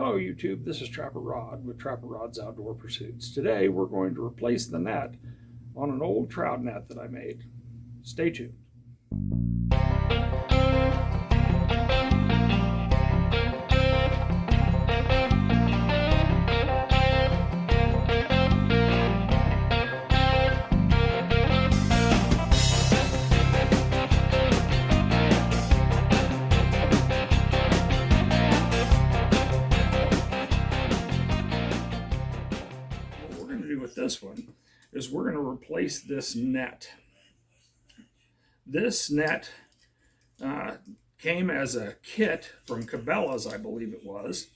Hello YouTube, this is Trapper Rod with Trapper Rod's Outdoor Pursuits. Today we're going to replace the net on an old trout net that I made. Stay tuned. With this one is we're going to replace this net. This net came as a kit from Cabela's, I believe it was,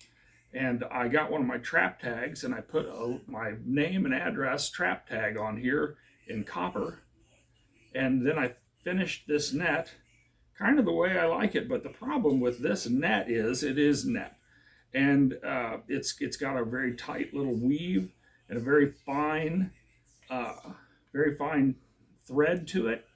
and I got one of my trap tags and I put my name and address trap tag on here in copper, and then I finished this net kind of the way I like it. But the problem with this net is it is net, and it's got a very tight little weave and a very fine thread to it,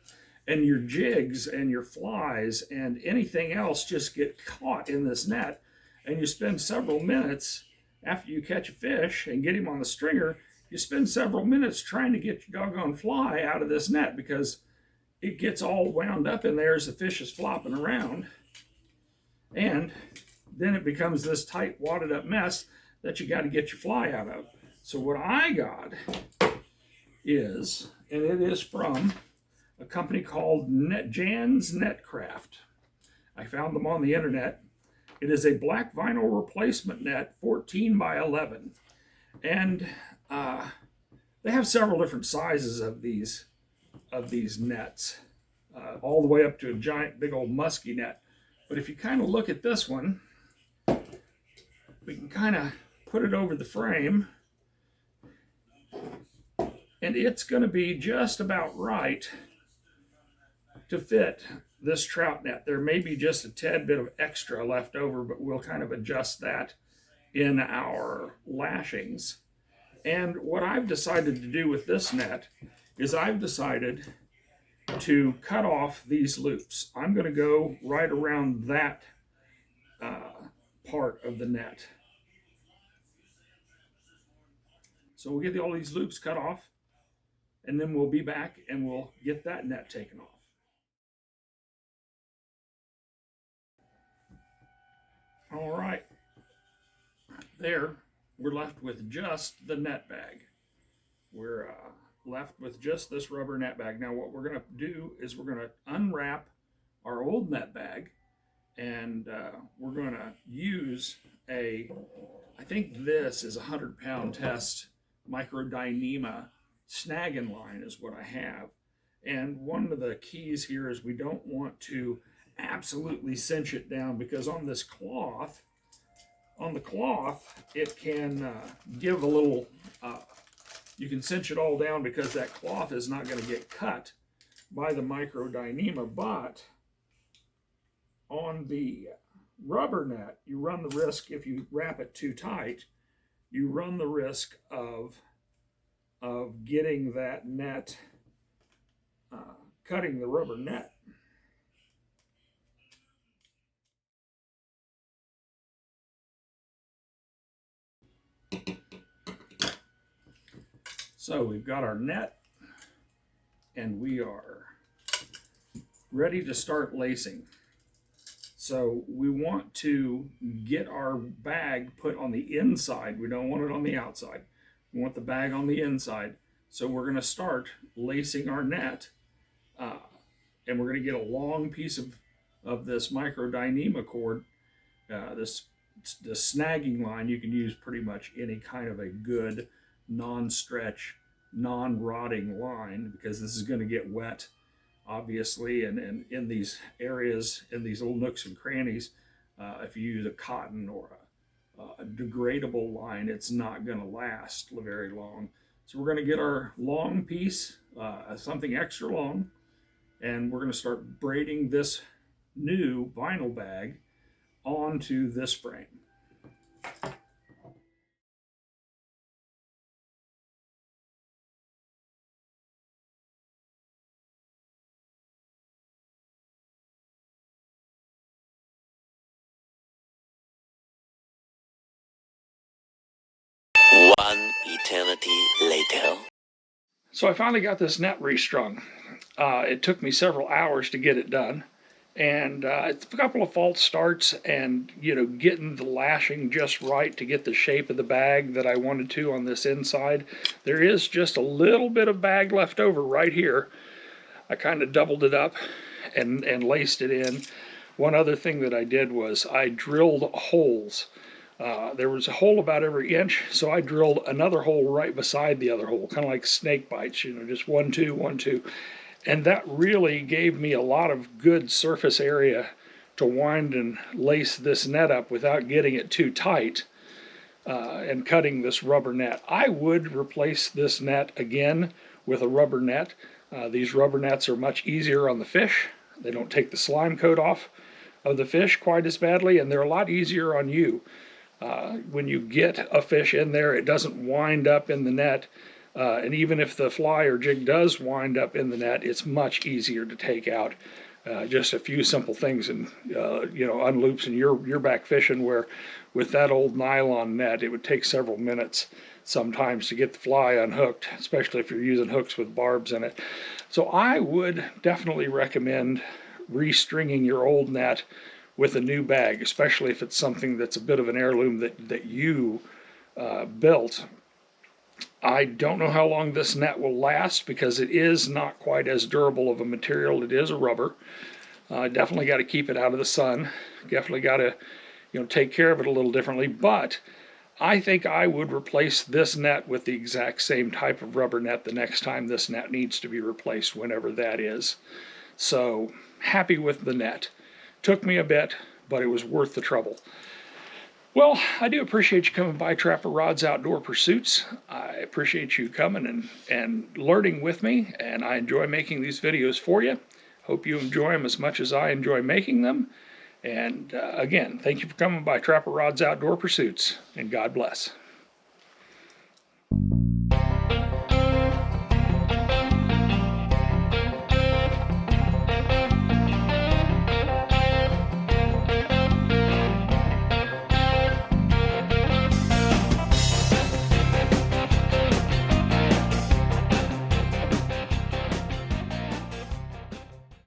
and your jigs and your flies and anything else just get caught in this net, and you spend several minutes after you catch a fish and get him on the stringer. You spend several minutes trying to get your doggone fly out of this net because it gets all wound up in there as the fish is flopping around, and then it becomes this tight wadded up mess that you got to get your fly out of. So what I got is, and it is from a company called Jan's Netcraft. I found them on the internet. It is a black vinyl replacement net, 14 by 11. And they have several different sizes of these nets, all the way up to a giant big old musky net. But if you kind of look at this one, we can kind of put it over the frame, and it's going to be just about right to fit this trout net. There may be just a tad bit of extra left over, but we'll kind of adjust that in our lashings. And what I've decided to do with this net is I've decided to cut off these loops. I'm going to go right around that part of the net. So we'll get all these loops cut off, and then we'll be back and we'll get that net taken off. All right, there, we're left with just the net bag. We're left with just this rubber net bag. Now what we're gonna do is we're gonna unwrap our old net bag, and we're gonna use I think this is a 100-pound test microdynema snagging line is what I have. And one of the keys here is we don't want to absolutely cinch it down, because on this cloth, it can give a little, you can cinch it all down because that cloth is not going to get cut by the microdynema. But on the rubber net, you run the risk, if you wrap it too tight, you run the risk of getting that net, cutting the rubber net. So we've got our net, and we are ready to start lacing. So we want to get our bag put on the inside. We don't want it on the outside. We want the bag on the inside. So we're going to start lacing our net, and we're going to get a long piece of this microdynema cord. This snagging line, you can use pretty much any kind of a good non-stretch, non-rotting line, because this is going to get wet, obviously, and in these areas, in these little nooks and crannies, if you use a cotton or a degradable line, it's not going to last very long. So we're going to get our long piece, something extra long, and we're going to start braiding this new vinyl bag onto this frame. One eternity later. So I finally got this net restrung. It took me several hours to get it done. And it's a couple of false starts and, getting the lashing just right to get the shape of the bag that I wanted to on this inside. There is just a little bit of bag left over right here. I kind of doubled it up and laced it in. One other thing that I did was I drilled holes. There was a hole about every inch, so I drilled another hole right beside the other hole, kind of like snake bites, just 1, 2, 1, 2. And that really gave me a lot of good surface area to wind and lace this net up without getting it too tight and cutting this rubber net. I would replace this net again with a rubber net. These rubber nets are much easier on the fish. They don't take the slime coat off of the fish quite as badly, and they're a lot easier on you. When you get a fish in there, it doesn't wind up in the net. And even if the fly or jig does wind up in the net, it's much easier to take out. Just a few simple things and, unloops, and you're back fishing, where with that old nylon net, it would take several minutes sometimes to get the fly unhooked, especially if you're using hooks with barbs in it. So I would definitely recommend restringing your old net with a new bag, especially if it's something that's a bit of an heirloom that you built. I don't know how long this net will last because it is not quite as durable of a material. It is a rubber. Definitely got to keep it out of the sun. Definitely got to, take care of it a little differently. But I think I would replace this net with the exact same type of rubber net the next time this net needs to be replaced, whenever that is. So happy with the net. Took me a bit, but it was worth the trouble. Well, I do appreciate you coming by Trapper Rod's Outdoor Pursuits. I appreciate you coming and learning with me, and I enjoy making these videos for you. Hope you enjoy them as much as I enjoy making them. And again, thank you for coming by Trapper Rod's Outdoor Pursuits, and God bless.